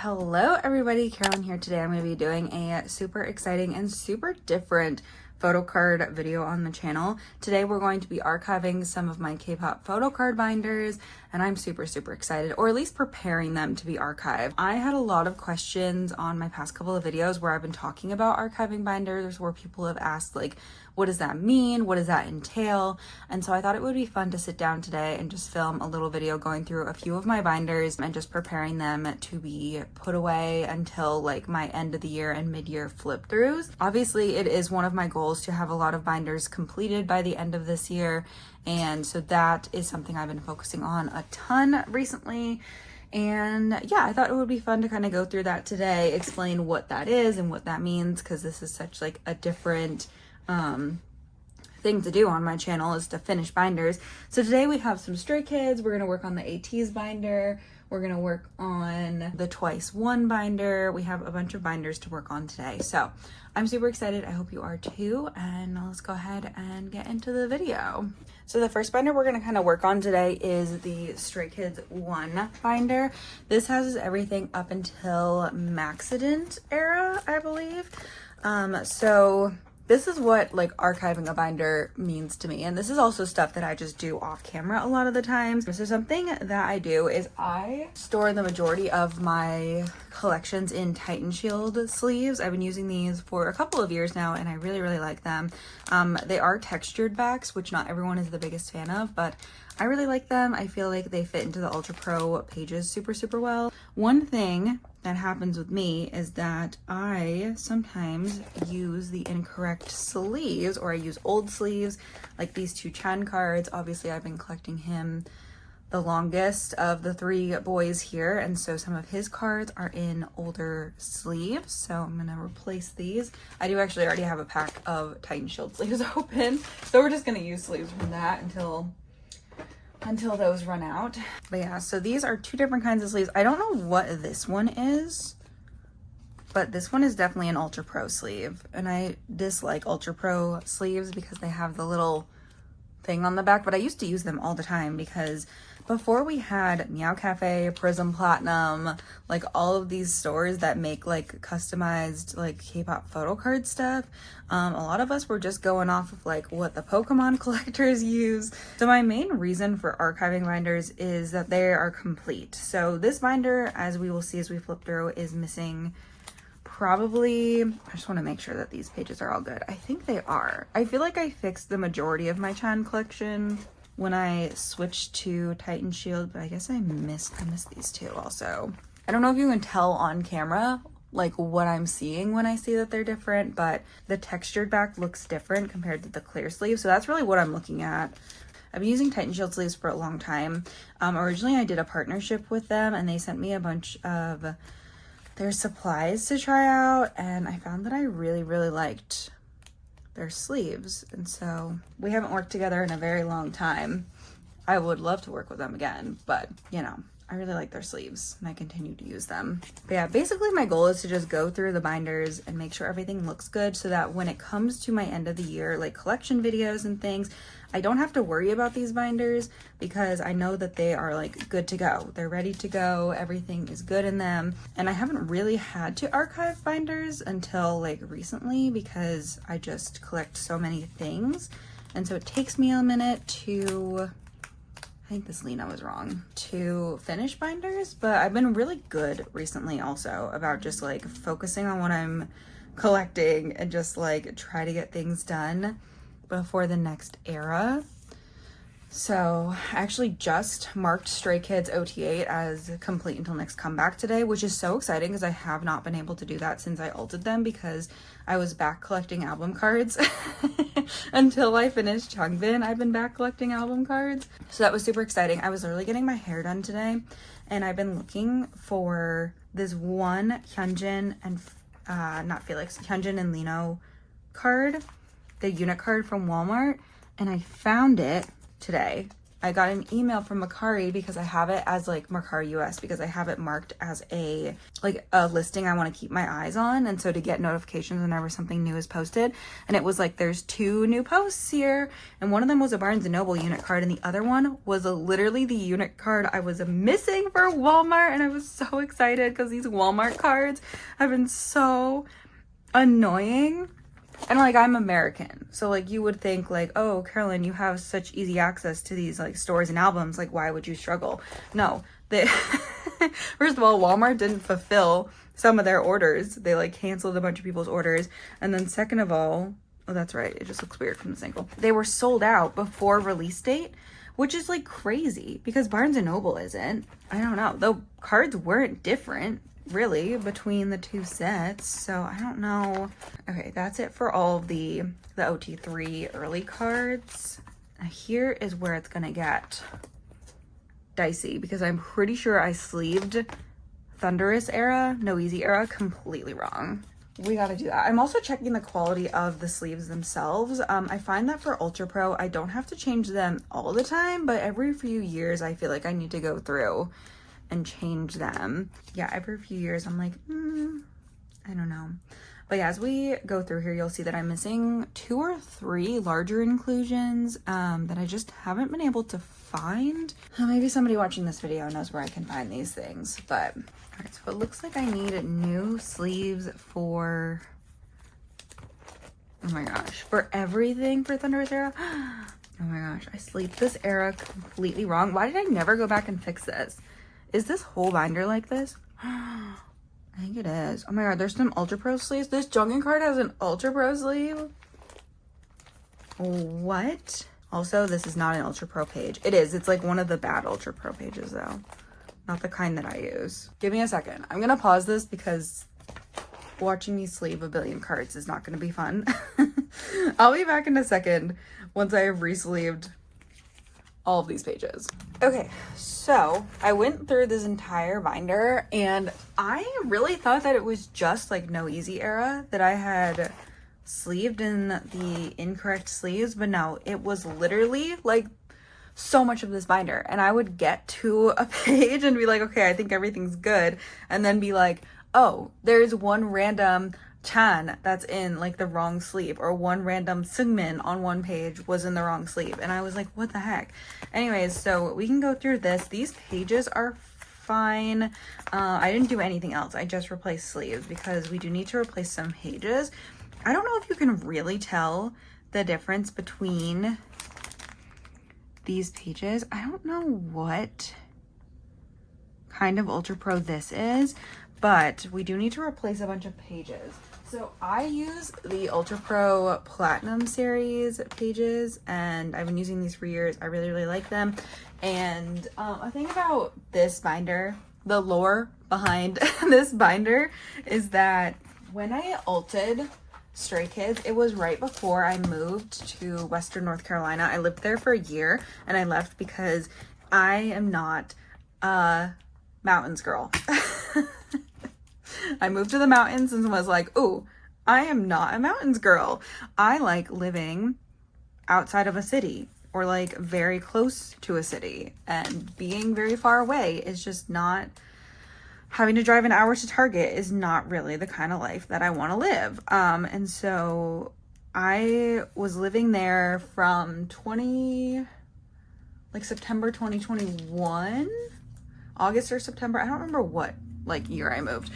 Hello everybody, Carolyn here. Today I'm going to be doing a super exciting and super different photo card video on the channel. Today we're going to be archiving some of my K-pop photo card binders, and I'm super excited, or at least preparing them to be archived. I had a lot of questions on my past couple of videos where I've been talking about archiving binders, where people have asked like, what does that mean? What does that entail? And so I thought it would be fun to sit down today and just film a little video going through a few of my binders and just preparing them to be put away until like my end of the year and mid-year flip throughs. Obviously, it is one of my goals to have a lot of binders completed by the end of this year. And so that is something I've been focusing on a ton recently. And yeah, I thought it would be fun to kind of go through that today, explain what that is and what that means, because this is such like a different thing to do on my channel, is to finish binders. So today we have some Stray Kids. We're gonna work on the Ateez binder. We're gonna work on the Twice One binder. We have a bunch of binders to work on today. So I'm super excited. I hope you are too. And let's go ahead and get into the video. So the first binder we're gonna kind of work on today is the Stray Kids 1 binder. This has everything up until Maxident era, I believe. So this is what like archiving a binder means to me. And this is also stuff that I just do off camera a lot of the times. So something that I do is I store the majority of my collections in Titan Shield sleeves. I've been using these for a couple of years now and I really like them. They are textured backs, which not everyone is the biggest fan of, but I really like them. I feel like they fit into the Ultra Pro pages super well. One thing that happens with me is that I sometimes use the incorrect sleeves, or I use old sleeves, like these two Chan cards. Obviously, I've been collecting him the longest of the three boys here, and so some of his cards are in older sleeves, so I'm gonna replace these. I do actually already have a pack of Titan Shield sleeves open, so we're just gonna use sleeves from that until those run out. But yeah, so these are two different kinds of sleeves. I don't know what this one is, but this one is definitely an Ultra Pro sleeve, and I dislike Ultra Pro sleeves because they have the little thing on the back, but I used to use them all the time because before we had Meow Cafe, Prism Platinum, like all of these stores that make like customized like K-pop photo card stuff, a lot of us were just going off of like what the Pokemon collectors use. So my main reason for archiving binders is that they are complete. So this binder, as we will see as we flip through, is missing probably, I just want to make sure that these pages are all good. I think they are. I feel like I fixed the majority of my Chan collection when I switched to Titan Shield, but I guess I missed these two also. I don't know if you can tell on camera like what I'm seeing when I see that they're different, but the textured back looks different compared to the clear sleeve. So that's really what I'm looking at. I've been using Titan Shield sleeves for a long time. Originally I did a partnership with them and they sent me a bunch of their supplies to try out, and I found that I really liked their sleeves, and so we haven't worked together in a very long time. I would love to work with them again, but you know, I really like their sleeves and I continue to use them. But yeah, basically my goal is to just go through the binders and make sure everything looks good so that when it comes to my end of the year like collection videos and things, I don't have to worry about these binders because I know that they are like good to go. They're ready to go. Everything is good in them. And I haven't really had to archive binders until like recently because I just collect so many things. And so it takes me a minute to, I think this Lena was wrong, to finish binders, but I've been really good recently also about just like focusing on what I'm collecting and just like try to get things done before the next era. So I actually just marked Stray Kids OT8 as complete until next comeback today, which is so exciting because I have not been able to do that since I ulted them because I was back collecting album cards. Until I finished Changbin, I've been back collecting album cards. So that was super exciting. I was literally getting my hair done today and I've been looking for this one Hyunjin and not Felix, Hyunjin and Lino card, the unit card from Walmart, and I found it today. I got an email from Mercari because I have it as like Mercari US, because I have it marked as a listing I want to keep my eyes on, and so to get notifications whenever something new is posted. And it was like, there's 2 new posts here, and one of them was a Barnes & Noble unit card, and the other one was literally the unit card I was missing for Walmart. And I was so excited because these Walmart cards have been so annoying. And like, I'm American, so like you would think like, oh, Carolyn, you have such easy access to these like stores and albums, like why would you struggle? No, they first of all, Walmart didn't fulfill some of their orders. They like canceled a bunch of people's orders. And then second of all, oh, that's right, it just looks weird from this angle, they were sold out before release date, which is like crazy because Barnes & Noble isn't. I don't know, the cards weren't different really between the 2 sets, so I don't know. Okay, that's it for all of the OT3 early cards. Now here is where it's gonna get dicey because I'm pretty sure I sleeved Thunderous era, No Easy era completely wrong. We gotta do that. I'm also checking the quality of the sleeves themselves. I find that for Ultra Pro, I don't have to change them all the time, but every few years I feel like I need to go through and change them. Yeah, every few years I'm like, I don't know. But yeah, as we go through here, you'll see that I'm missing 2 or 3 larger inclusions that I just haven't been able to find. Maybe somebody watching this video knows where I can find these things, but all right, so it looks like I need new sleeves for, oh my gosh, for everything for Thunderous era. Oh my gosh, I sleeved this era completely wrong. Why did I never go back and fix this? Is this whole binder like this? I think it is. Oh my god, there's some Ultra Pro sleeves. This Jungin card has an Ultra Pro sleeve. What? Also, this is not an Ultra Pro page. It is. It's like one of the bad Ultra Pro pages though. Not the kind that I use. Give me a second. I'm gonna pause this because watching me sleeve a billion cards is not gonna be fun. I'll be back in a second once I have re-sleeved all of these pages. Okay, so I went through this entire binder and I really thought that it was just like No Easy era that I had sleeved in the incorrect sleeves, but no, it was literally like so much of this binder. And I would get to a page and be like, okay, I think everything's good, and then be like, oh, there's one random Chan that's in like the wrong sleeve, or one random Seungmin on one page was in the wrong sleeve, and I was like, what the heck? Anyways, so we can go through this. These pages are fine. I didn't do anything else. I just replaced sleeves because we do need to replace some pages. I don't know if you can really tell the difference between these pages. I don't know what kind of Ultra Pro this is, but we do need to replace a bunch of pages. So I use the Ultra Pro Platinum series pages, and I've been using these for years. I really, really like them. And a thing about this binder, the lore behind this binder, is that when I ulted Stray Kids, it was right before I moved to Western North Carolina. I lived there for a year and I left because I am not a mountains girl. I moved to the mountains and was like, ooh, I am not a mountains girl. I like living outside of a city or like very close to a city, and being very far away is just not, having to drive an hour to Target is not really the kind of life that I want to live. And so I was living there from September 2021, August or September. I don't remember what like year I moved.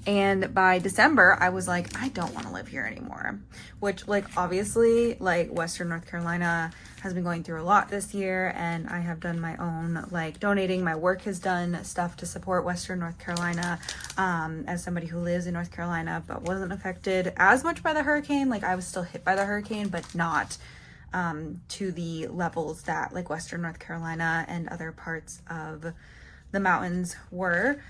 And by December, I was like, I don't want to live here anymore. Which, like, obviously, like, Western North Carolina has been going through a lot this year, and I have done my own, like, donating. My work has done stuff to support Western North Carolina, as somebody who lives in North Carolina but wasn't affected as much by the hurricane. Like, I was still hit by the hurricane, but not to the levels that, like, Western North Carolina and other parts of the mountains were.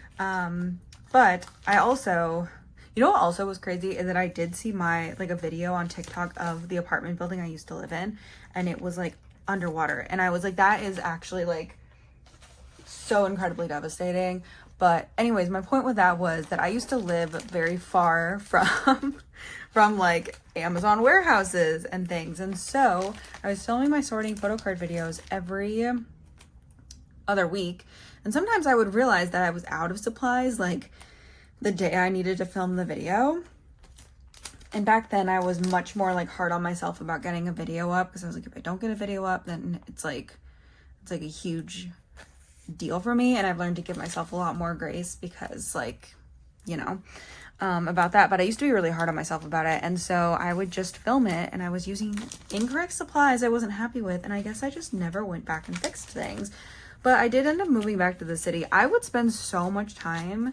But I also, you know what also was crazy is that I did see a video on TikTok of the apartment building I used to live in, and it was like underwater, and I was like, that is actually like so incredibly devastating. But anyways, my point with that was that I used to live very far from from like Amazon warehouses and things. And so I was filming my sorting photo card videos every other week. And sometimes I would realize that I was out of supplies like the day I needed to film the video. And back then I was much more like hard on myself about getting a video up, because I was like, if I don't get a video up, then it's like a huge deal for me. And I've learned to give myself a lot more grace because like, you know, about that. But I used to be really hard on myself about it. And so I would just film it, and I was using incorrect supplies I wasn't happy with. And I guess I just never went back and fixed things. But I did end up moving back to the city. I would spend so much time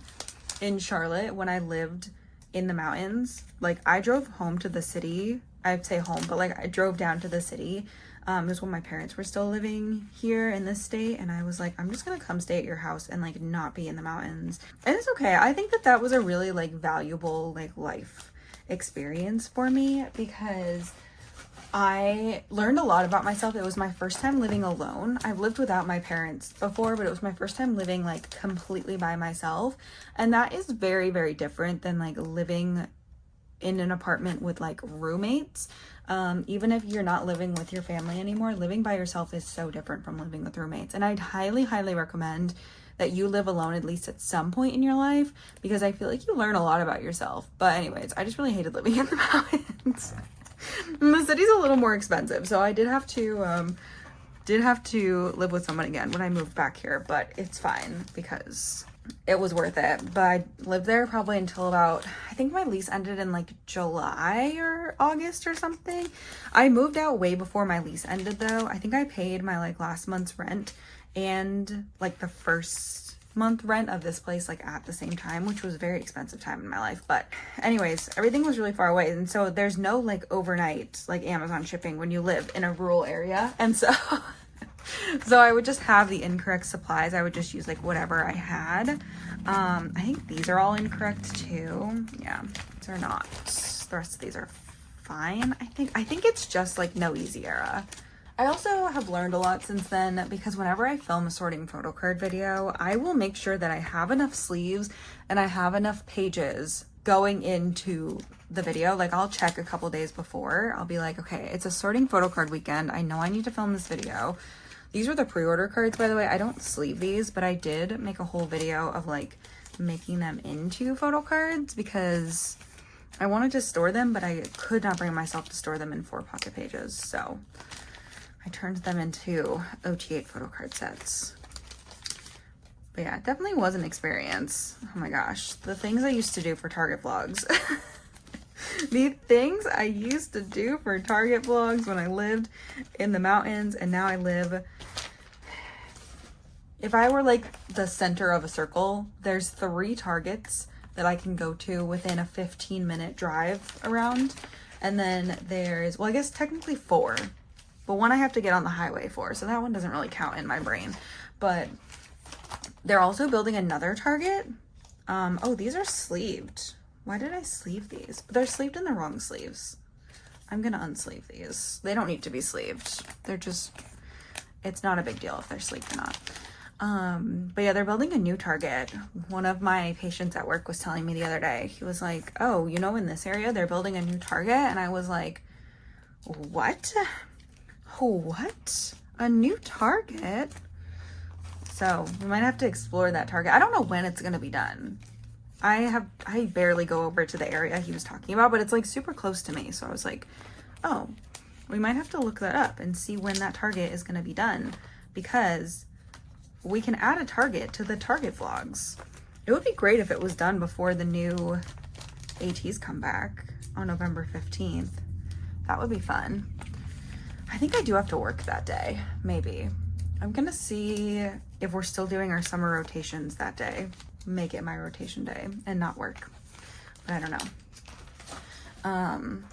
in Charlotte when I lived in the mountains. Like I drove home to the city. I'd say home, but like I drove down to the city. It was when my parents were still living here in this state, and I was like, I'm just gonna come stay at your house and like not be in the mountains. And it's okay. I think that that was a really like valuable like life experience for me, because I learned a lot about myself. It was my first time living alone. I've lived without my parents before, but it was my first time living like completely by myself. And that is very, very different than like living in an apartment with like roommates. Even if you're not living with your family anymore, living by yourself is so different from living with roommates. And I'd highly, highly recommend that you live alone at least at some point in your life, because I feel like you learn a lot about yourself. But anyways, I just really hated living in the mountains. And the city's a little more expensive, so I did have to live with someone again when I moved back here, but it's fine because it was worth it. But I lived there probably until about, I think my lease ended in like July or August or something. I moved out way before my lease ended though. I think I paid my like last month's rent and like the first month rent of this place like at the same time, which was a very expensive time in my life. But anyways, everything was really far away, and so there's no like overnight like Amazon shipping when you live in a rural area. And so so I would just have the incorrect supplies. I would just use like whatever I had. I think these are all incorrect too. Yeah, these are not. The rest of these are fine. I think it's just like no easy era. I also have learned a lot since then, because whenever I film a sorting photo card video, I will make sure that I have enough sleeves and I have enough pages going into the video. Like I'll check a couple days before. I'll be like, okay, it's a sorting photo card weekend. I know I need to film this video. These are the pre-order cards, by the way. I don't sleeve these, but I did make a whole video of like making them into photo cards because I wanted to store them, but I could not bring myself to store them in 4 pocket pages. So I turned them into OT8 photo card sets. But yeah, it definitely was an experience. Oh my gosh, the things I used to do for Target vlogs. The things I used to do for Target vlogs when I lived in the mountains, and now I live, if I were like the center of a circle, there's 3 Targets that I can go to within a 15-minute drive around. And then there's, well, I guess technically 4. But one I have to get on the highway for, so that one doesn't really count in my brain. But they're also building another Target. Oh, these are sleeved. Why did I sleeve these? But they're sleeved in the wrong sleeves. I'm gonna unsleeve these. They don't need to be sleeved. They're just, it's not a big deal if they're sleeved or not. But yeah, they're building a new Target. One of my patients at work was telling me the other day, he was like, oh, you know, in this area, they're building a new Target. And I was like, what? What? A new Target? So we might have to explore that Target. I don't know when it's gonna be done. I barely go over to the area he was talking about, but it's like super close to me. So I was like, oh, we might have to look that up and see when that Target is gonna be done, because we can add a Target to the Target vlogs. It would be great if it was done before the new Ateez come back on November 15th. That would be fun. I think I do have to work that day, maybe. I'm gonna see if we're still doing our summer rotations that day. Make it my rotation day and not work. But I don't know.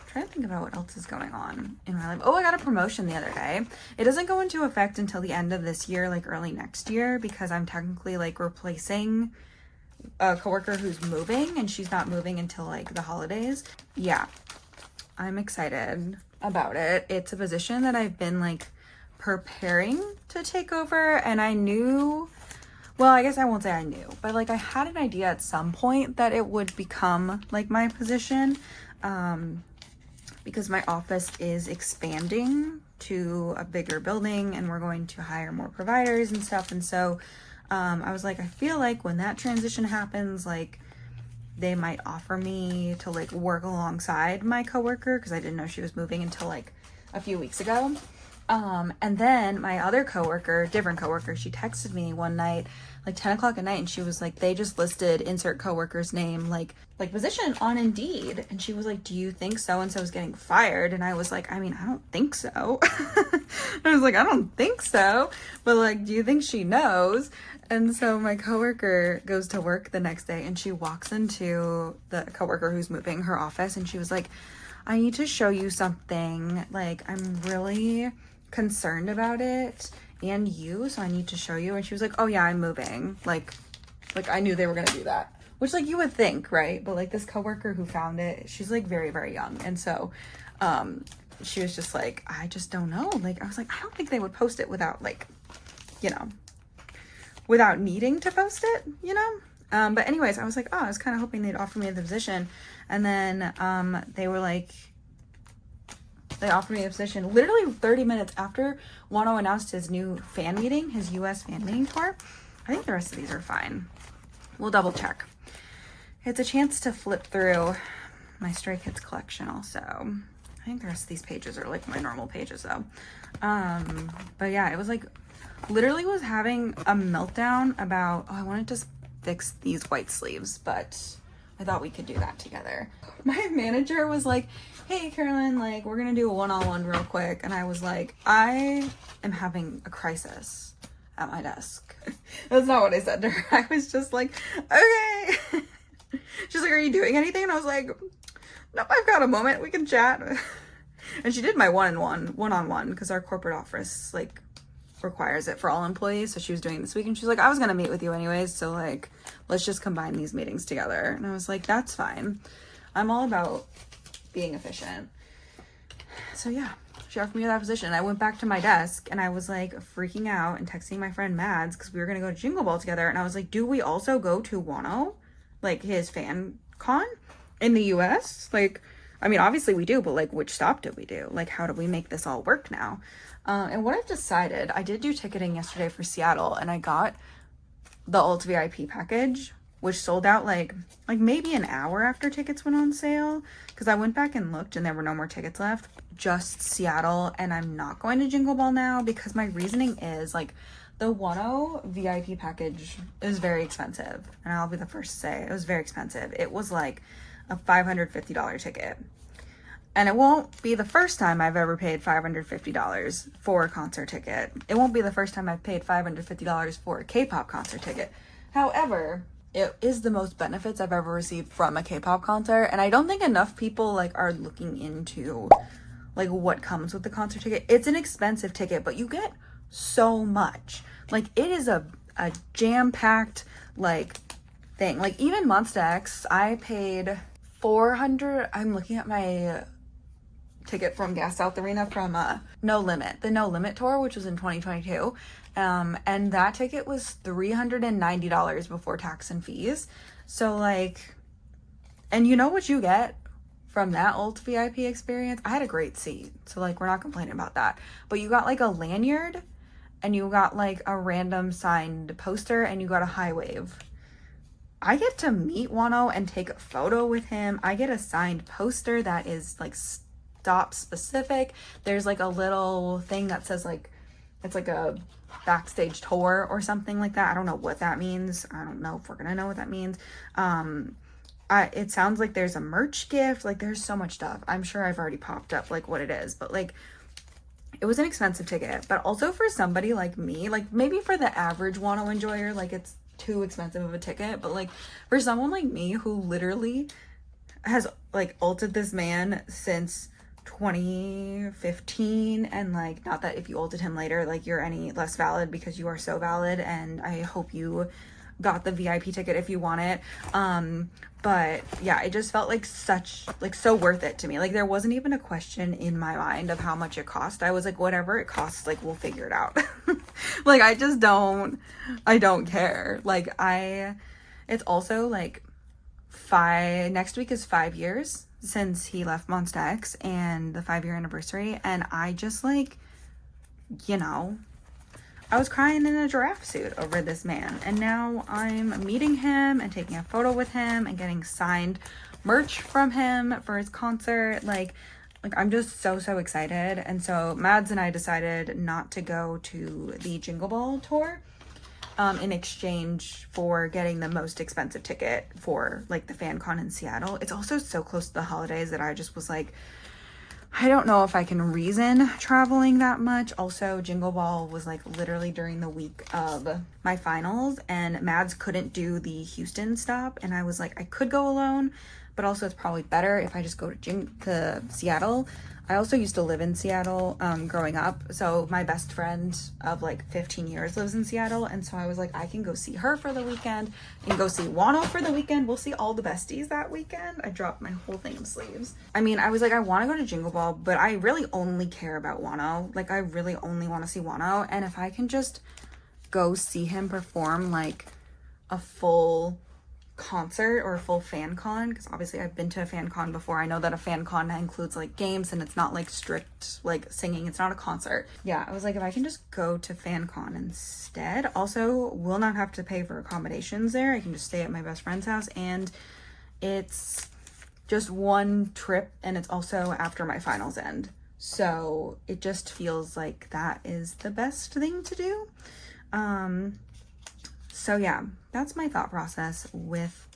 Trying to think about what else is going on in my life. Oh, I got a promotion the other day. It doesn't go into effect until the end of this year, like early next year, because I'm technically like replacing a coworker who's moving, and she's not moving until like the holidays. Yeah, I'm excited about it. It's a position that I've been like preparing to take over, and I knew, well, I guess I won't say I knew, but like I had an idea at some point that it would become like my position. because my office is expanding to a bigger building and we're going to hire more providers and stuff. And so I was like, I feel like when that transition happens, like they might offer me to like work alongside my coworker, because I didn't know she was moving until like a few weeks ago. And then my other coworker, different coworker, she texted me one night, like 10 o'clock at night, and she was like, they just listed insert coworker's name, like position on Indeed. And she was like, do you think so-and-so is getting fired? And I was like, I mean, I don't think so. I was like, I don't think so. But like, do you think she knows? And so my coworker goes to work the next day and she walks into the coworker who's moving her office, and she was like, I need to show you something. Like, I'm really concerned about it and you, so I need to show you. And she was like, oh yeah, I'm moving. Like I knew they were gonna do that, which like you would think, right? But like this coworker who found it, she's like very, very young. And so she was just like, I just don't know. Like, I was like, I don't think they would post it without like, you know, without needing to post it, you know? But anyways, I was like, oh, I was kind of hoping they'd offer me the position. And then they were like, they offered me a position literally 30 minutes after Wano announced his new fan meeting, his US fan meeting tour. I think the rest of these are fine. We'll double check. It's a chance to flip through my Stray Kids collection also. I think the rest of these pages are like my normal pages though. But yeah, it was like, literally was having a meltdown about, oh, I wanted to fix these white sleeves, but I thought we could do that together. My manager was like, hey Carolyn, like we're gonna do a one-on-one real quick. And I was like, I am having a crisis at my desk. That's not what I said to her. I was just like, okay. She's like, are you doing anything? And I was like, nope, I've got a moment, we can chat. And she did my one-on-one because our corporate office like requires it for all employees. So she was doing it this week, and she's like, I was gonna meet with you anyways, so like let's just combine these meetings together. And I was like, that's fine. I'm all about being efficient. So yeah, she offered me that position. I went back to my desk and I was like freaking out and texting my friend Mads because we were gonna go to Jingle Ball together. And I was like, do we also go to Wano, like his fan con in the US? Like, I mean, obviously we do, but like which stop did we do? Like, how do we make this all work now? And what I've decided, I did do ticketing yesterday for Seattle, and I got the Alt VIP package, which sold out like maybe an hour after tickets went on sale, because I went back and looked and there were no more tickets left. Just Seattle, and I'm not going to Jingle Ball now because my reasoning is like the Wano VIP package is very expensive, and I'll be the first to say it was very expensive. It was like a $550 ticket. And it won't be the first time I've ever paid $550 for a concert ticket. It won't be the first time I've paid $550 for a K-pop concert ticket. However, it is the most benefits I've ever received from a K-pop concert. And I don't think enough people like are looking into like what comes with the concert ticket. It's an expensive ticket, but you get so much. Like, it is a jam-packed like thing. Like, even Monsta X, I paid $400. I'm looking at my ticket from Gas South Arena from No Limit, the No Limit tour, which was in 2022, and that ticket was $390 before tax and fees. So like, and you know what you get from that Alt VIP experience? I had a great seat, so like we're not complaining about that, but you got like a lanyard, and you got like a random signed poster, and you got a high wave. I get to meet Wano and take a photo with him. I get a signed poster that is like stop specific. There's like a little thing that says like, it's like a backstage tour or something like that. I don't know what that means. I don't know if we're gonna know what that means. It sounds like there's a merch gift. Like, there's so much stuff. I'm sure I've already popped up like what it is, but like, it was an expensive ticket. But also for somebody like me, like maybe for the average Wano enjoyer, like it's too expensive of a ticket, but like for someone like me who literally has like ulted this man since 2015, and like, not that if you ulted him later like you're any less valid, because you are so valid, and I hope you got the VIP ticket if you want it. But yeah, it just felt like so worth it to me. Like, there wasn't even a question in my mind of how much it cost. I was like, whatever it costs, like we'll figure it out. Like, I don't care. Like, it's also like next week is 5 years since he left Monsta X and the 5-year anniversary, and I just like, you know, I was crying in a giraffe suit over this man, and now I'm meeting him and taking a photo with him and getting signed merch from him for his concert. Like I'm just so excited. And so Mads and I decided not to go to the Jingle Ball tour in exchange for getting the most expensive ticket for like the fan con in Seattle. It's also so close to the holidays that I just was like, I don't know if I can reason traveling that much. Also, Jingle Ball was like literally during the week of my finals, and Mads couldn't do the Houston stop, and I was like, I could go alone, but also it's probably better if I just go to Seattle. I also used to live in Seattle growing up, so my best friend of like 15 years lives in Seattle, and so I was like, I can go see her for the weekend and go see Wano for the weekend. We'll see all the besties that weekend. I dropped my whole thing of sleeves. I mean, I was like, I want to go to Jingle Ball, but I really only care about Wano. Like I really only want to see Wano, and if I can just go see him perform like a full concert or a full fan con, because obviously I've been to a fan con before. I know that a fan con includes like games and it's not like strict like singing. It's not a concert. Yeah, I was like, if I can just go to fan con instead. Also, will not have to pay for accommodations there. I can just stay at my best friend's house, and it's just one trip, and it's also after my finals end, so it just feels like that is the best thing to do. So yeah, that's my thought process with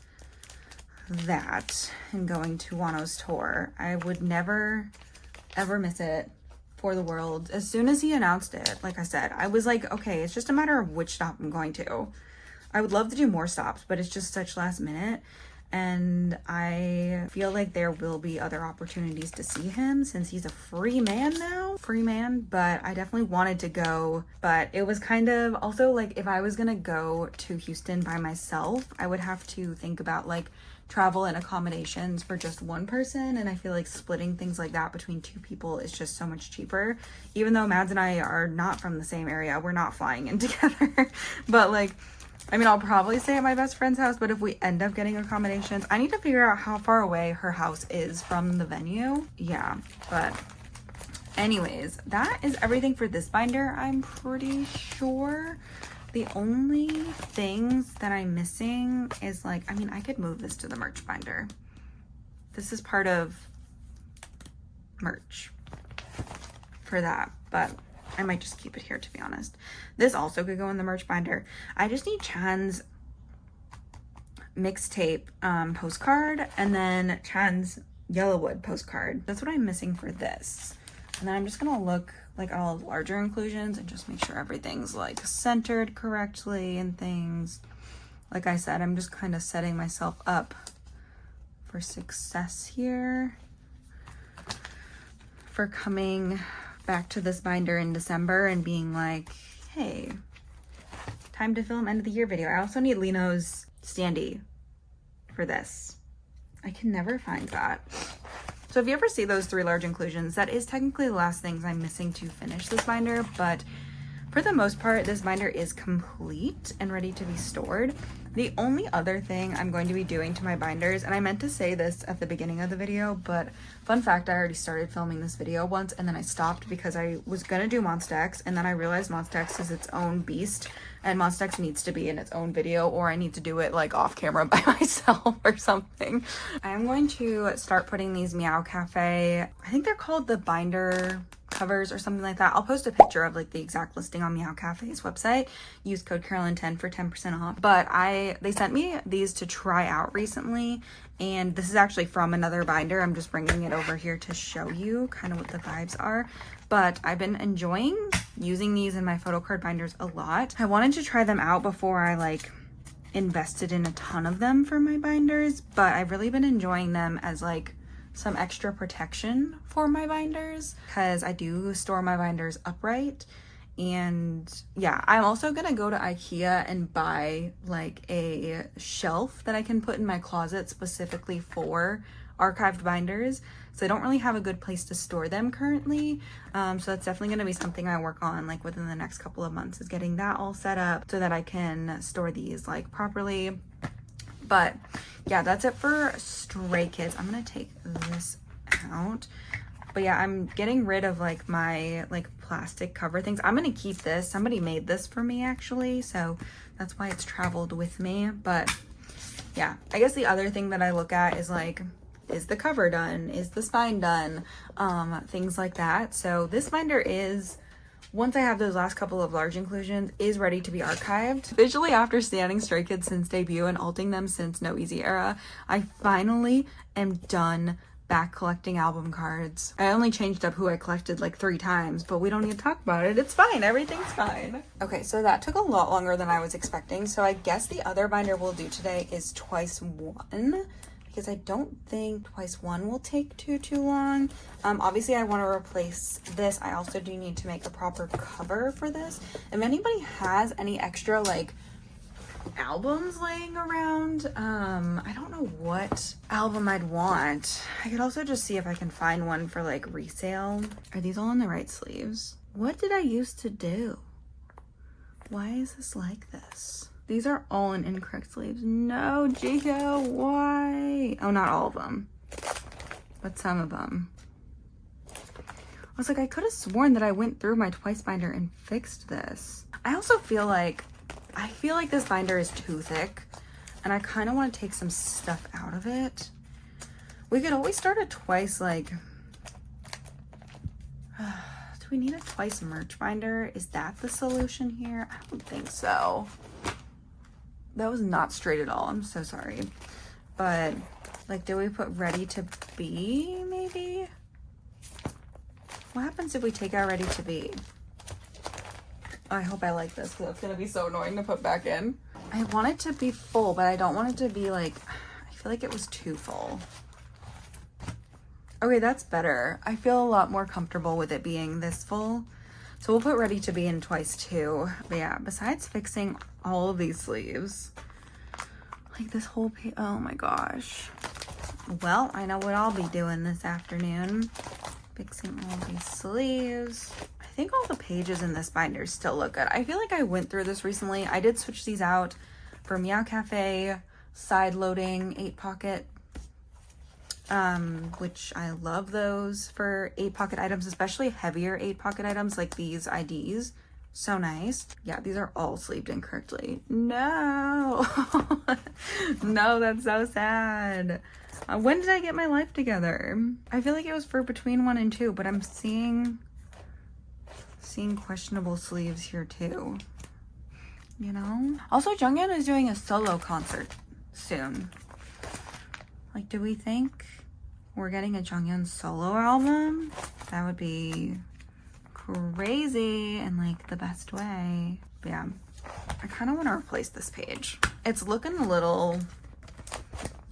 that and going to Wano's tour. I would never, ever miss it for the world. As soon as he announced it, like I said, I was like, okay, it's just a matter of which stop I'm going to. I would love to do more stops, but it's just such last minute. And I feel like there will be other opportunities to see him since he's a free man now. But I definitely wanted to go. But it was kind of also like, if I was gonna go to Houston by myself, I would have to think about like travel and accommodations for just one person. And I feel like splitting things like that between two people is just so much cheaper. Even though Mads and I are not from the same area, we're not flying in together. But like, I mean, I'll probably stay at my best friend's house, but if we end up getting accommodations, I need to figure out how far away her house is from the venue. Yeah, but anyways, that is everything for this binder, I'm pretty sure. The only things that I'm missing is like, I mean, I could move this to the merch binder. This is part of merch for that, but I might just keep it here, to be honest. This also could go in the merch binder. I just need Chan's mixtape postcard and then Chan's Yellowwood postcard. That's what I'm missing for this. And then I'm just gonna look like at all the larger inclusions and just make sure everything's like centered correctly and things. Like I said, I'm just kind of setting myself up for success here for coming back to this binder in December and being like, hey, time to film end of the year video. I also need Lino's standee for this. I can never find that. So if you ever see those 3 large inclusions, that is technically the last things I'm missing to finish this binder, but for the most part, this binder is complete and ready to be stored. The only other thing I'm going to be doing to my binders, and I meant to say this at the beginning of the video, but fun fact, I already started filming this video once and then I stopped because I was gonna do Monsta X, and then I realized Monsta X is its own beast and Monsta X needs to be in its own video, or I need to do it like off camera by myself or something. I'm going to start putting these Meow Cafe, I think they're called the binder covers or something like that. I'll post a picture of like the exact listing on Meow Cafe's website. Use code Carolyn10 for 10% off. But they sent me these to try out recently, and this is actually from another binder. I'm just bringing it over here to show you kind of what the vibes are. But I've been enjoying using these in my photo card binders a lot. I wanted to try them out before I like invested in a ton of them for my binders, but I've really been enjoying them as like some extra protection for my binders because I do store my binders upright. And yeah, I'm also gonna go to IKEA and buy like a shelf that I can put in my closet specifically for archived binders. So I don't really have a good place to store them currently. So that's definitely gonna be something I work on like within the next couple of months, is getting that all set up so that I can store these like properly. But yeah, that's it for Stray Kids. I'm gonna take this out. But yeah, I'm getting rid of like my like plastic cover things. I'm gonna keep this. Somebody made this for me actually, so that's why it's traveled with me. But yeah, I guess the other thing that I look at is like, is the cover done? Is the spine done? Things like that. So this binder is, once I have those last couple of large inclusions, is ready to be archived. Visually, after standing Stray Kids since debut and alting them since No Easy Era, I finally am done back collecting album cards. I only changed up who I collected like 3 times, but we don't need to talk about it. It's fine. Everything's fine. Okay, so that took a lot longer than I was expecting. So I guess the other binder we'll do today is Twice One, because I don't think Twice One will take too long. Obviously I want to replace this. I also do need to make a proper cover for this. If anybody has any extra like albums laying around, I don't know what album I'd want. I could also just see if I can find one for like resale. Are these all in the right sleeves? What did I used to do? Why is this like this? These are all in incorrect sleeves. No, Jiho, why? Oh, not all of them, but some of them. I was like, I could have sworn that I went through my Twice binder and fixed this. I also feel like this binder is too thick and I kind of want to take some stuff out of it. We could always start a Twice, like, do we need a Twice merch binder? Is that the solution here? I don't think so. That was not straight at all. I'm so sorry. But like, do we put Ready to Be maybe? What happens if we take out Ready to Be? I hope I like this because it's going to be so annoying to put back in. I want it to be full, but I don't want it to be like, I feel like it was too full. Okay, that's better. I feel a lot more comfortable with it being this full. So we'll put Ready to Be in Twice too. But yeah, besides fixing all of these sleeves, like this whole page, oh my gosh. Well, I know what I'll be doing this afternoon. Fixing all these sleeves. I think all the pages in this binder still look good. I feel like I went through this recently. I did switch these out for Meow Cafe side loading 8-pocket, which I love those for 8-pocket items, especially heavier 8-pocket items like these IDs. So nice. Yeah, these are all sleeved incorrectly. No. No, that's so sad. When did I get my life together? I feel like it was for between 1 and 2, but I'm seeing questionable sleeves here too, you know? Also, Junghyun is doing a solo concert soon. Like, do we think we're getting a Junghyun solo album? That would be crazy in like the best way. But yeah, I kind of want to replace this page. It's looking a little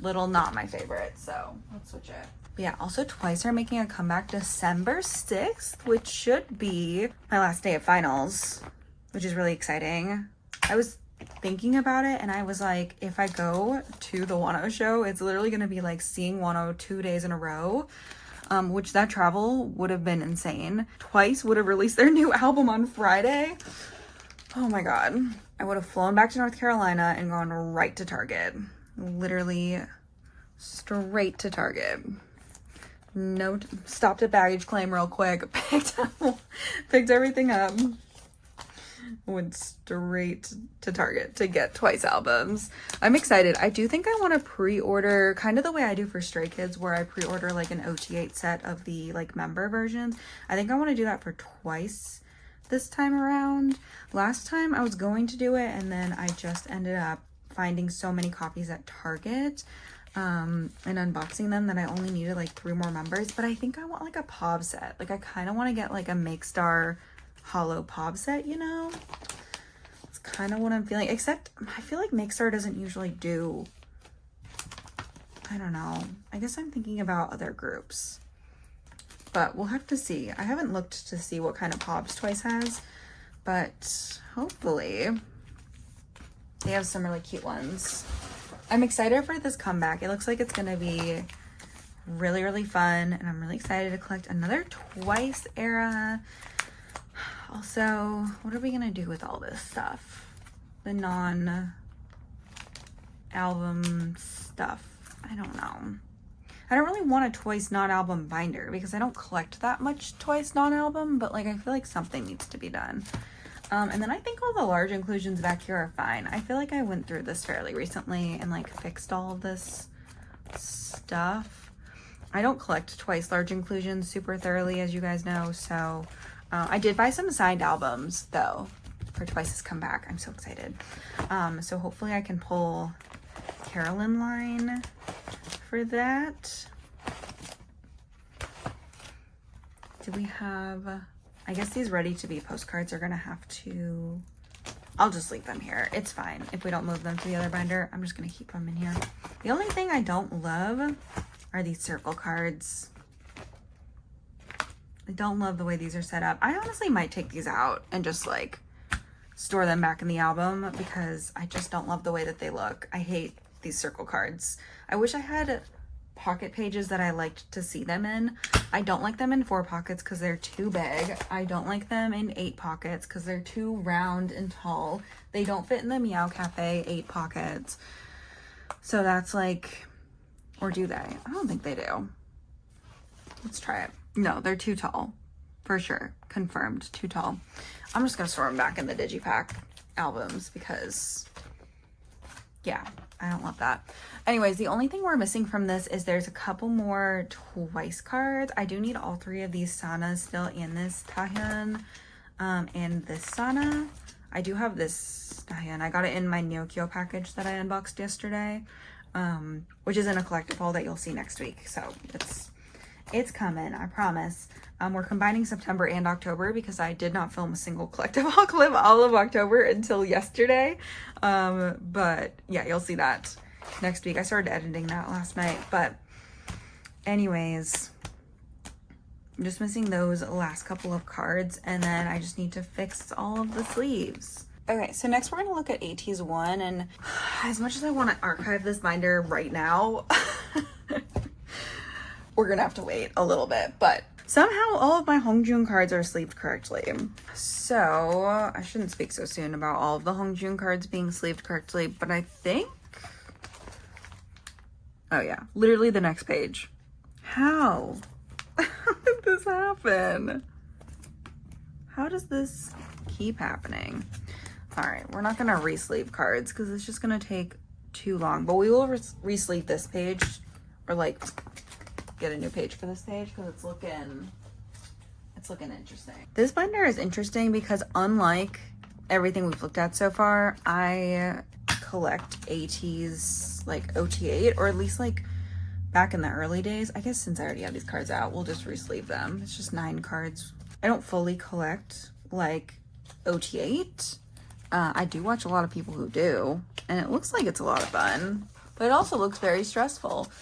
not my favorite, so let's switch it. But yeah, also Twice are making a comeback December 6th, which should be my last day of finals, which is really exciting. I was thinking about it and I was like, if I go to the Wano show, it's literally gonna be like seeing Wano 2 days in a row, which that travel would have been insane. Twice would have released their new album on Friday. Oh my god. I would have flown back to North Carolina and gone right to Target. Literally straight to Target. No, stopped at baggage claim real quick, picked everything up, went straight to Target to get Twice albums. I'm excited. I do think I want to pre-order kind of the way I do for Stray Kids, where I pre-order like an OT8 set of the like member versions. I think I want to do that for Twice this time around. Last time I was going to do it and then I just ended up finding so many copies at Target and unboxing them that I only needed like 3 more members. But I think I want like a POB set. Like I kind of want to get like a Make Star hollow POB set, you know? It's kind of what I'm feeling, except I feel like Make Star doesn't usually do, I don't know. I guess I'm thinking about other groups, but we'll have to see. I haven't looked to see what kind of POBs Twice has, but hopefully they have some really cute ones. I'm excited for this comeback. It looks like it's gonna be really, really fun, and I'm really excited to collect another Twice era. Also, what are we gonna do with all this stuff? The non album stuff. I don't know. I don't really want a Twice non-album binder because I don't collect that much Twice non-album, but like I feel like something needs to be done. And then I think all the large inclusions back here are fine. I feel like I went through this fairly recently and like fixed all of this stuff. I don't collect Twice large inclusions super thoroughly, as you guys know, so I did buy some signed albums though for Twice's comeback. I'm so excited. So hopefully I can pull Carolyn line for that. Do we have, I guess these ready to be postcards are gonna have to, I'll just leave them here. It's fine. If we don't move them to the other binder, I'm just gonna keep them in here. The only thing I don't love are these circle cards. I don't love the way these are set up. I honestly might take these out and just like store them back in the album because I just don't love the way that they look. I hate these circle cards. I wish I had pocket pages that I liked to see them in. I don't like them in 4 pockets because they're too big. I don't like them in 8 pockets because they're too round and tall. They don't fit in the Meow Cafe 8 pockets. So that's like, or do they? I don't think they do. Let's try it. No, they're too tall. For sure. Confirmed. Too tall. I'm just going to store them back in the Digipack albums because, yeah, I don't love that. Anyways, the only thing we're missing from this is there's a couple more Twice cards. I do need all 3 of these Sanas still and this Taehyun and this Sana. I do have this Taehyun. I got it in my Neokyo package that I unboxed yesterday, which is in a collectible that you'll see next week. So it's coming, I promise. We're combining September and October because I did not film a single collectible clip all of October until yesterday. But yeah, you'll see that next week. I started editing that last night, but anyways, I'm just missing those last couple of cards and then I just need to fix all of the sleeves. Okay, so next we're gonna look at Ateez 1, and as much as I want to archive this binder right now, we're gonna have to wait a little bit, but somehow all of my Hongjoong cards are sleeved correctly. So I shouldn't speak so soon about all of the Hongjoong cards being sleeved correctly, but I think, oh yeah, literally the next page. How? How did this happen? How does this keep happening? All right, we're not gonna re-sleeve cards because it's just gonna take too long, but we will re-sleeve this page, or like get a new page for this page because it's looking interesting. This binder is interesting because unlike everything we've looked at so far, I collect Ateez like OT8, or at least like back in the early days. I guess since I already have these cards out, we'll just re-sleeve them. It's just 9 cards. I don't fully collect like OT8. I do watch a lot of people who do, and it looks like it's a lot of fun, but it also looks very stressful.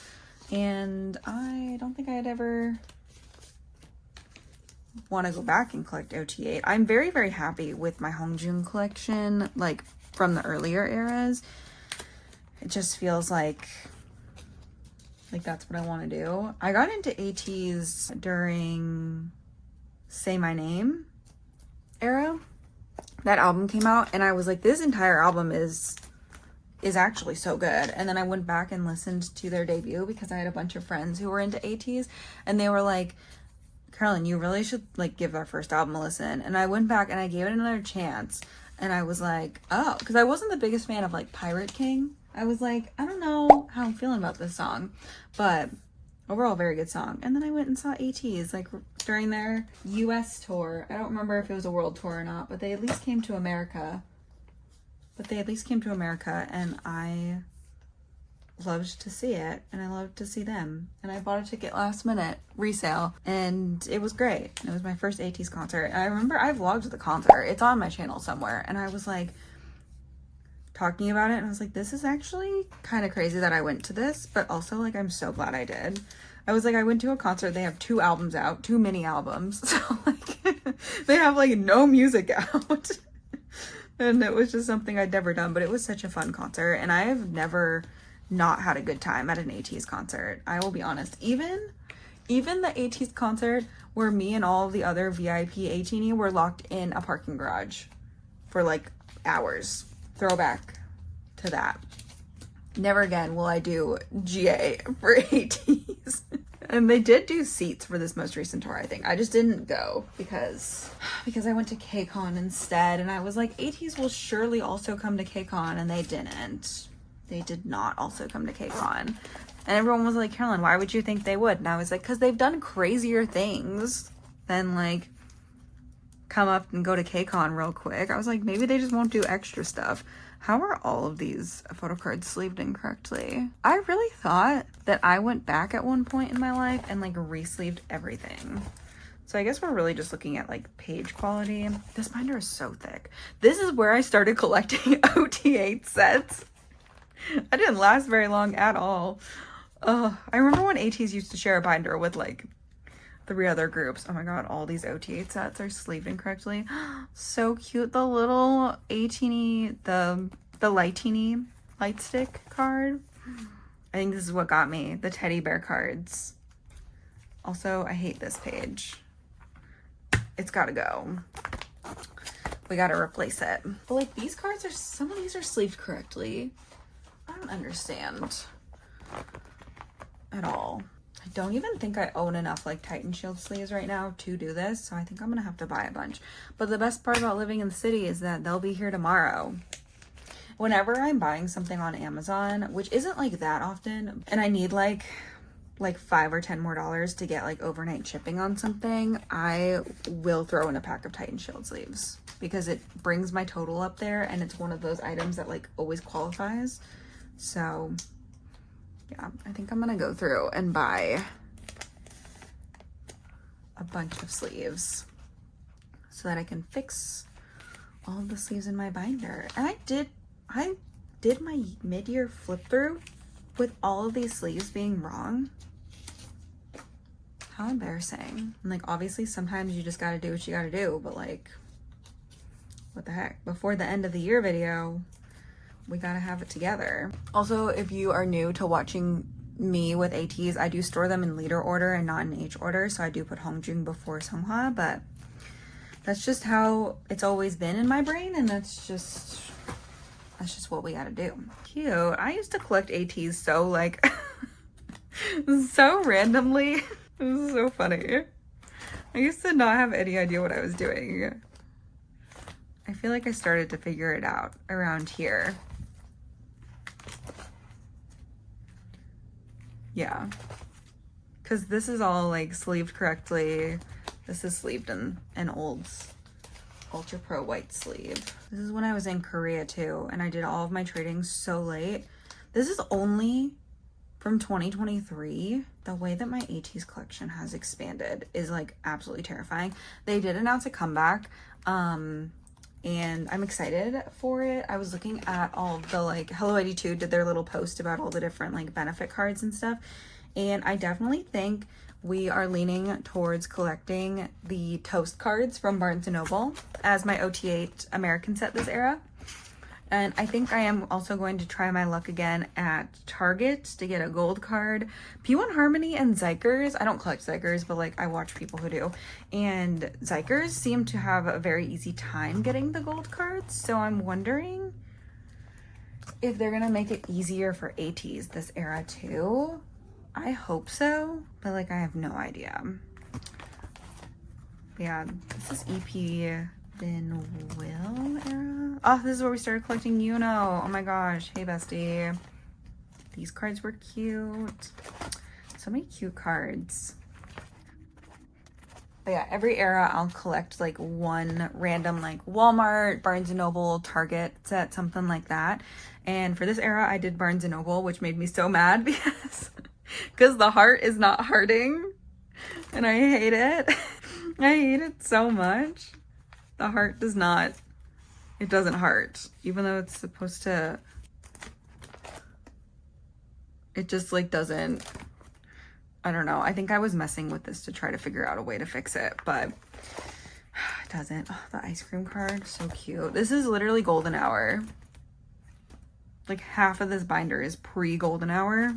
And I don't think I'd ever want to go back and collect OT8. I'm very, very happy with my Hongjoong collection, like from the earlier eras. It just feels like that's what I want to do. I got into Ateez during Say My Name era. That album came out and I was like, this entire album is actually so good. And then I went back and listened to their debut because I had a bunch of friends who were into Ateez and they were like, Carolyn, you really should like give our first album a listen. And I went back and I gave it another chance and I was like, oh, because I wasn't the biggest fan of like Pirate King. I was like, I don't know how I'm feeling about this song, but overall very good song. And then I went and saw Ateez like during their US tour. I don't remember if it was a world tour or not, but they at least came to America. And I loved to see it, and I loved to see them. And I bought a ticket last minute, resale, and it was great. It was my first Ateez concert. And I remember I vlogged the concert. It's on my channel somewhere. And I was like talking about it, and I was like, this is actually kind of crazy that I went to this, but also like I'm so glad I did. I was like, I went to a concert. They have 2 albums out, 2 mini albums. So like they have like no music out. And it was just something I'd never done, but it was such a fun concert. And I have never not had a good time at an Ateez concert. I will be honest. Even the Ateez concert where me and all of the other VIP 18 were locked in a parking garage for like hours. Throwback to that. never again will I do GA for Ateez. And they did do seats for this most recent tour, I think. I just didn't go because I went to KCON instead. And I was like, Ateez will surely also come to KCON. And they didn't. They did not also come to KCON. And everyone was like, Carolyn, why would you think they would? And I was like, because they've done crazier things than like come up and go to KCON real quick. I was like, maybe they just won't do extra stuff. How are all of these photo cards sleeved incorrectly? I really thought that I went back at one point in my life and like re-sleeved everything. So I guess we're really just looking at like page quality. This binder is so thick. This is where I started collecting OT8 sets. I didn't last very long at all. I remember when Ateez used to share a binder with like 3 other groups. Oh my god, all these OT8 sets are sleeved incorrectly. So cute. The little A-teeny, the light-teeny light stick card. I think this is what got me. The teddy bear cards. Also, I hate this page. It's gotta go. We gotta replace it. But like these cards are, some of these are sleeved correctly. I don't understand at all. I don't even think I own enough like Titan Shield sleeves right now to do this, so I think I'm gonna have to buy a bunch. But the best part about living in the city is that they'll be here tomorrow. Whenever I'm buying something on Amazon, which isn't like that often, and I need like $5 or $10 more to get like overnight shipping on something, I will throw in a pack of Titan Shield sleeves because it brings my total up there, and it's one of those items that like always qualifies. So yeah, I think I'm gonna go through and buy a bunch of sleeves so that I can fix all of the sleeves in my binder. And I did my mid-year flip through with all of these sleeves being wrong. How embarrassing. And like obviously sometimes you just gotta do what you gotta do, but like what the heck? Before the end of the year video, we gotta have it together. Also, if you are new to watching me with Ateez, I do store them in liter order and not in H order, so I do put Hongjung before Seonghwa, but that's just how it's always been in my brain, and that's just what we gotta do. Cute. I used to collect Ateez so like so randomly. This is so funny. I used to not have any idea what I was doing. I feel like I started to figure it out around here. Yeah, because this is all like sleeved correctly. This is sleeved in an old Ultra Pro white sleeve. This is when I was in Korea too, and I did all of my trading so late. This is only from 2023. The way that my Ateez collection has expanded is like absolutely terrifying. They did announce a comeback, and I'm excited for it. I was looking at all of the like Hello 82 did their little post about all the different like benefit cards and stuff, and I definitely think we are leaning towards collecting the Toast cards from Barnes & Noble as my OT8 American set this era. And I think I am also going to try my luck again at Target to get a gold card. P1 Harmony and Zikers. I don't collect Zikers, but like I watch people who do. And Zikers seem to have a very easy time getting the gold cards. So I'm wondering if they're going to make it easier for Ateez this era too. I hope so, but like I have no idea. But yeah, this is EP Bin Will era. Oh, this is where we started collecting Yuno. Oh my gosh. Hey, bestie. These cards were cute. So many cute cards. But yeah, every era I'll collect like one random like Walmart, Barnes & Noble, Target set, something like that. And for this era, I did Barnes & Noble, which made me so mad because the heart is not hearting. And I hate it. I hate it so much. The heart does not, it doesn't heart, even though it's supposed to, it just like doesn't, I don't know. I think I was messing with this to try to figure out a way to fix it, but it doesn't. Oh, the ice cream card, so cute. This is literally golden hour. Like half of this binder is pre-golden hour,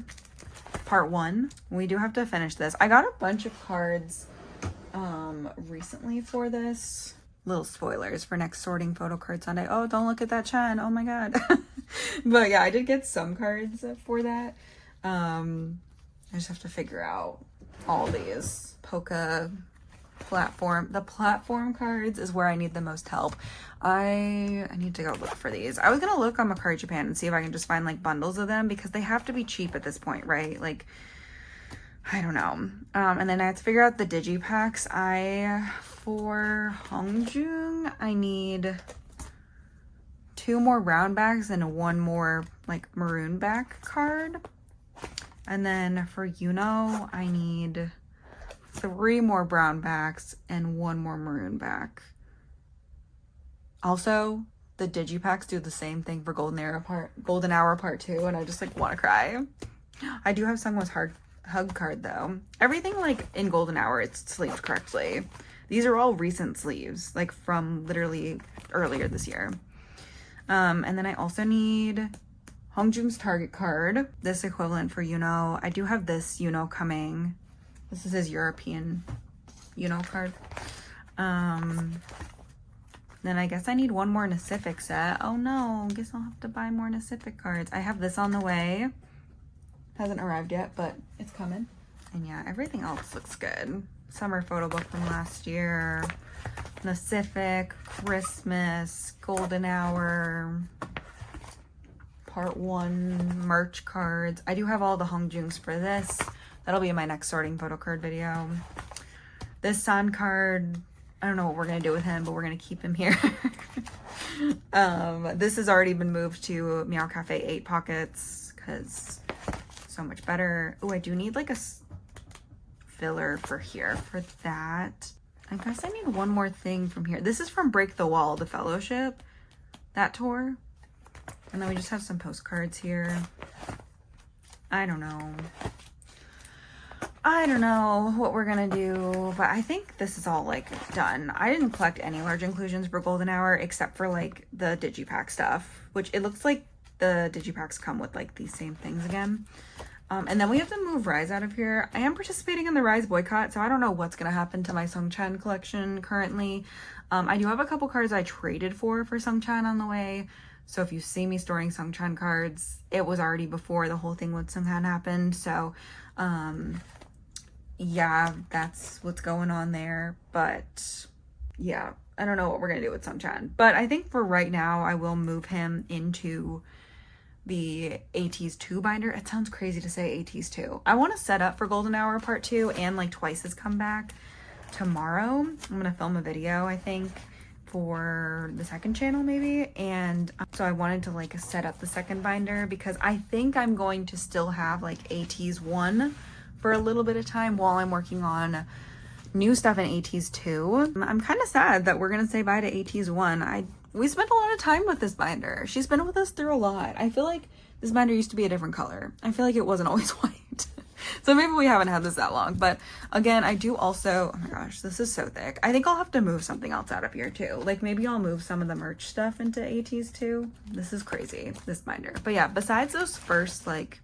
part 1. We do have to finish this. I got a bunch of cards recently for this. Little spoilers for next sorting photo card Sunday. Oh, don't look at that Chen. Oh my god. But yeah, I did get some cards for that. I just have to figure out all these Polka platform. The platform cards is where I need the most help. I need to go look for these. I was gonna look on Mercari Japan and see if I can just find like bundles of them, because they have to be cheap at this point, right? Like, I don't know. And then I have to figure out the digipacks. For Hongjung, I need 2 more round backs and 1 more like maroon back card. And then for Yuno, I need 3 more brown backs and 1 more maroon back. Also, the digipacks do the same thing for Golden Hour Part 2, and I just like want to cry. I do have Sungwoo's hug card though. Everything like in Golden Hour, it's sleeved correctly. These are all recent sleeves, like from literally earlier this year. And then I also need Hongjung's Target card, this equivalent for Yuno. I do have this Yuno coming. This is his European Yuno card. Then I guess I need 1 more Pacific set. Oh no, I guess I'll have to buy more Pacific cards. I have this on the way. Hasn't arrived yet, but it's coming. And yeah, everything else looks good. Summer photo book from last year. Pacific, Christmas, Golden Hour, Part 1 merch cards. I do have all the Hongjungs for this. That'll be in my next sorting photo card video. This San card, I don't know what we're gonna do with him, but we're gonna keep him here. This has already been moved to Meow Cafe 8 pockets because so much better. Oh, I do need like a filler for here for that. I guess I need 1 more thing from here. This is from Break the Wall, the Fellowship, that tour. And then we just have some postcards here. I don't know what we're gonna do, but I think this is all like done. I didn't collect any large inclusions for Golden Hour except for like the digipack stuff, which it looks like the digipacks come with like these same things again. And then we have to move Rise out of here. I am participating in the Rise boycott, so I don't know what's gonna happen to my Sungchan collection currently. I do have a couple cards I traded for Sungchan on the way. So if you see me storing Sungchan cards, it was already before the whole thing with Sunghan happened. So, yeah, that's what's going on there. But yeah, I don't know what we're gonna do with Sungchan. But I think for right now, I will move him into the Ateez 2 binder. It sounds crazy to say Ateez 2. I want to set up for Golden Hour Part 2 and like Twice's comeback tomorrow. I'm gonna film a video, I think, for the second channel maybe. And so I wanted to like set up the second binder because I think I'm going to still have like Ateez 1 for a little bit of time while I'm working on new stuff in Ateez 2. I'm kind of sad that we're gonna say bye to Ateez 1. We spent a lot of time with this binder. She's been with us through a lot. I feel like this binder used to be a different color. I feel like it wasn't always white. So maybe we haven't had this that long. But again, I do also, oh my gosh, this is so thick. I think I'll have to move something else out of here too. Like maybe I'll move some of the merch stuff into Ateez 2. This is crazy, this binder. But yeah, besides those first like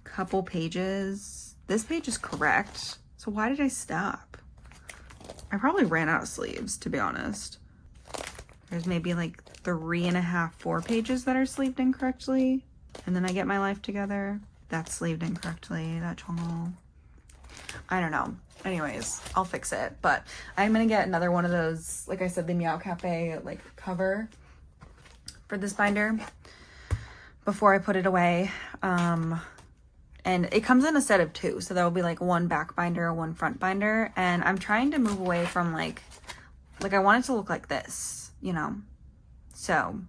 couple pages, this page is correct. So why did I stop? I probably ran out of sleeves, to be honest. There's maybe like 3.5, 4 pages that are sleeved incorrectly. And then I get my life together. That's sleeved incorrectly. That channel. I don't know. Anyways, I'll fix it. But I'm going to get another one of those, like I said, the Meow Cafe like cover for this binder before I put it away. And it comes in a set of 2. So there will be like 1 back binder, 1 front binder. And I'm trying to move away from like I want it to look like this, you know? So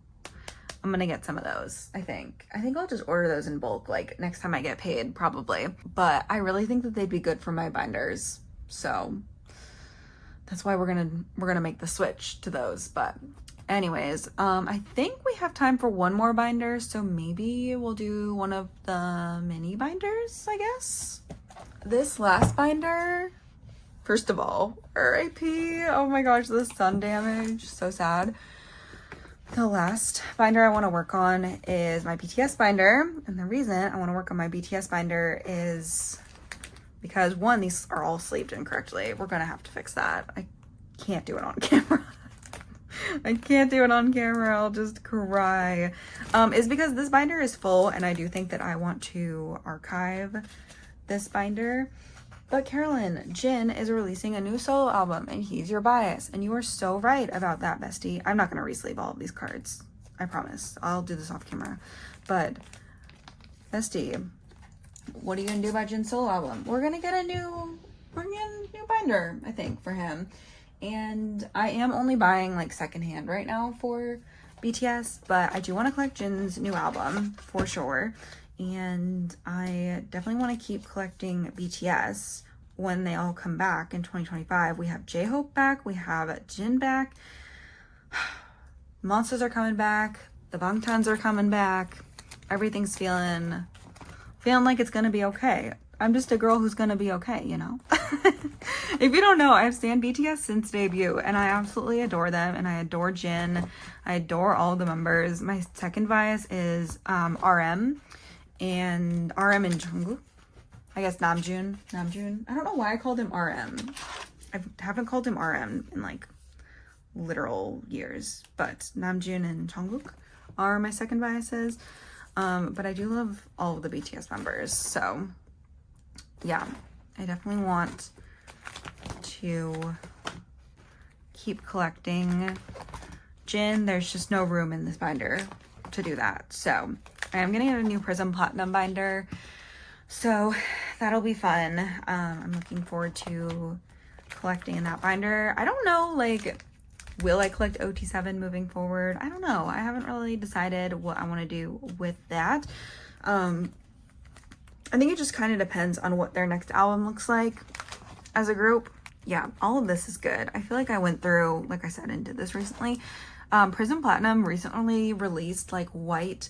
I'm gonna get some of those, I think. I think I'll just order those in bulk, like next time I get paid, probably. But I really think that they'd be good for my binders. So that's why we're gonna make the switch to those. But anyways, I think we have time for 1 more binder. So maybe we'll do one of the mini binders, I guess. This last binder, first of all, RIP. Oh my gosh, the sun damage, so sad. The last binder I want to work on is my BTS binder. And the reason I want to work on my BTS binder is because 1, these are all sleeved incorrectly. We're going to have to fix that. I can't do it on camera. I can't do it on camera. I'll just cry. Is because this binder is full and I do think that I want to archive this binder. But Carolyn, Jin is releasing a new solo album and he's your bias. And you are so right about that, bestie. I'm not going to re-sleeve all of these cards. I promise. I'll do this off camera. But, bestie, what are you going to do about Jin's solo album? We're going to get a new binder, I think, for him. And I am only buying like secondhand right now for BTS. But I do want to collect Jin's new album for sure. And I definitely want to keep collecting BTS when they all come back in 2025. We have J-Hope back. We have Jin back. Monsters are coming back. The Bangtans are coming back. Everything's feeling like it's going to be okay. I'm just a girl who's going to be okay, you know? If you don't know, I've stan BTS since debut, and I absolutely adore them, and I adore Jin. I adore all the members. My second bias is RM. And RM and Jungkook. I guess Namjoon. I don't know why I called him RM. I haven't called him RM in like literal years. But Namjoon and Jungkook are my second biases. But I do love all of the BTS members. So yeah, I definitely want to keep collecting Jin. There's just no room in this binder to do that. So I am gonna get a new Prism Platinum binder, so that'll be fun. I'm looking forward to collecting in that binder. I don't know, like, will I collect OT7 moving forward? I don't know. I haven't really decided what I want to do with that. I think it just kind of depends on what their next album looks like as a group. Yeah, all of this is good. I feel like I went through, like I said, and did this recently. Prism Platinum recently released like white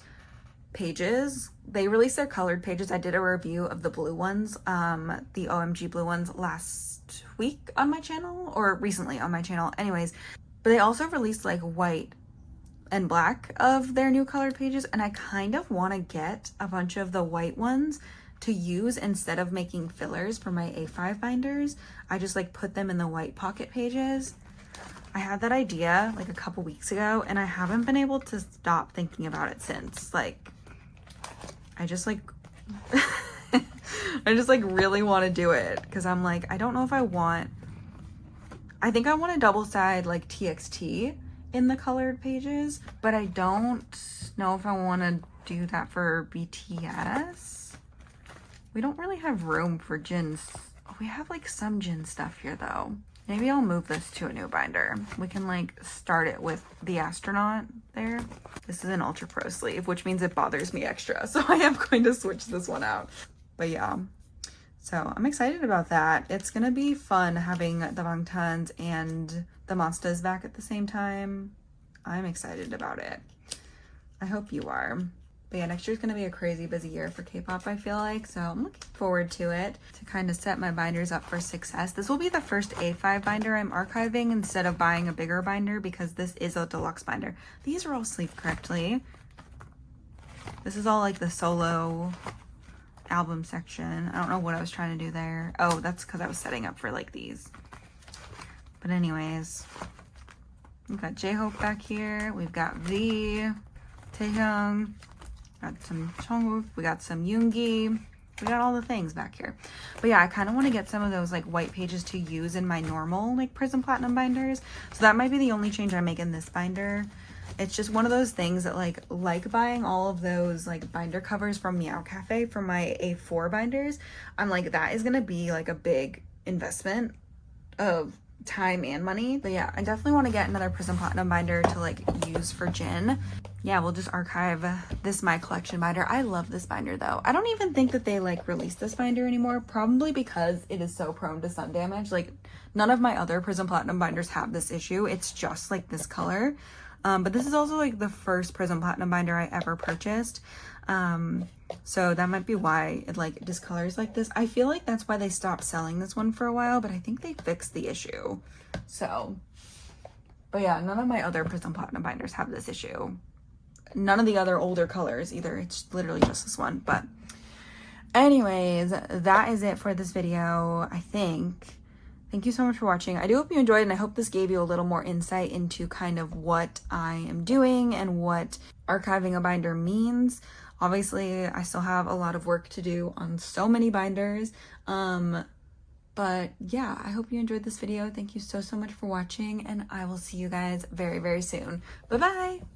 pages. They released their colored pages. I did a review of the blue ones, the OMG blue ones last week on my channel, or recently on my channel anyways. But they also released like white and black of their new colored pages, and I kind of want to get a bunch of the white ones to use instead of making fillers for my A5 binders. I just like put them in the white pocket pages. I had that idea like a couple weeks ago and I haven't been able to stop thinking about it since. Like, I just like really want to do it because I'm like, I don't know if I think I want a double side like TXT in the colored pages, but I don't know if I want to do that for BTS. We don't really have room for Jin's. We have like some Jin stuff here though. Maybe I'll move this to a new binder. We can like start it with the astronaut there. This is an Ultra Pro sleeve, which means it bothers me extra. So I am going to switch this one out. But yeah, so I'm excited about that. It's gonna be fun having the Bangtans and the Monsters back at the same time. I'm excited about it. I hope you are. But yeah, next year's gonna be a crazy busy year for K-pop, I feel like. So I'm looking forward to it, to kind of set my binders up for success. This will be the first A5 binder I'm archiving instead of buying a bigger binder because this is a deluxe binder. These are all sleeved correctly. This is all like the solo album section. I don't know what I was trying to do there. Oh, that's because I was setting up for like these. But anyways, we've got J-Hope back here. We've got V, Taehyung. Got some Jungkook, we got some Yoongi, we got all the things back here. But yeah, I kind of want to get some of those like white pages to use in my normal like Prism Platinum binders. So that might be the only change I make in this binder. It's just one of those things that like buying all of those like binder covers from Meow Cafe for my A4 binders. I'm like, that is going to be like a big investment of time and money. But yeah, I definitely want to get another Prism Platinum binder to like use for Jin. Yeah, we'll just archive this My Collection binder. I love this binder though. I don't even think that they like release this binder anymore, probably because it is so prone to sun damage. Like none of my other Prism Platinum binders have this issue. It's just like this color. But this is also like the first Prism Platinum binder I ever purchased. So that might be why it like discolors like this. I feel like that's why they stopped selling this one for a while, but I think they fixed the issue. So, but yeah, none of my other Prism Platinum binders have this issue. None of the other older colors either. It's literally just this one. But anyways, that is it for this video, I think. thank you so much for watching. I do hope you enjoyed, and I hope this gave you a little more insight into kind of what I am doing and what archiving a binder means. Obviously, I still have a lot of work to do on so many binders. But yeah, I hope you enjoyed this video. Thank you so much for watching, and I will see you guys very, very soon. Bye-bye!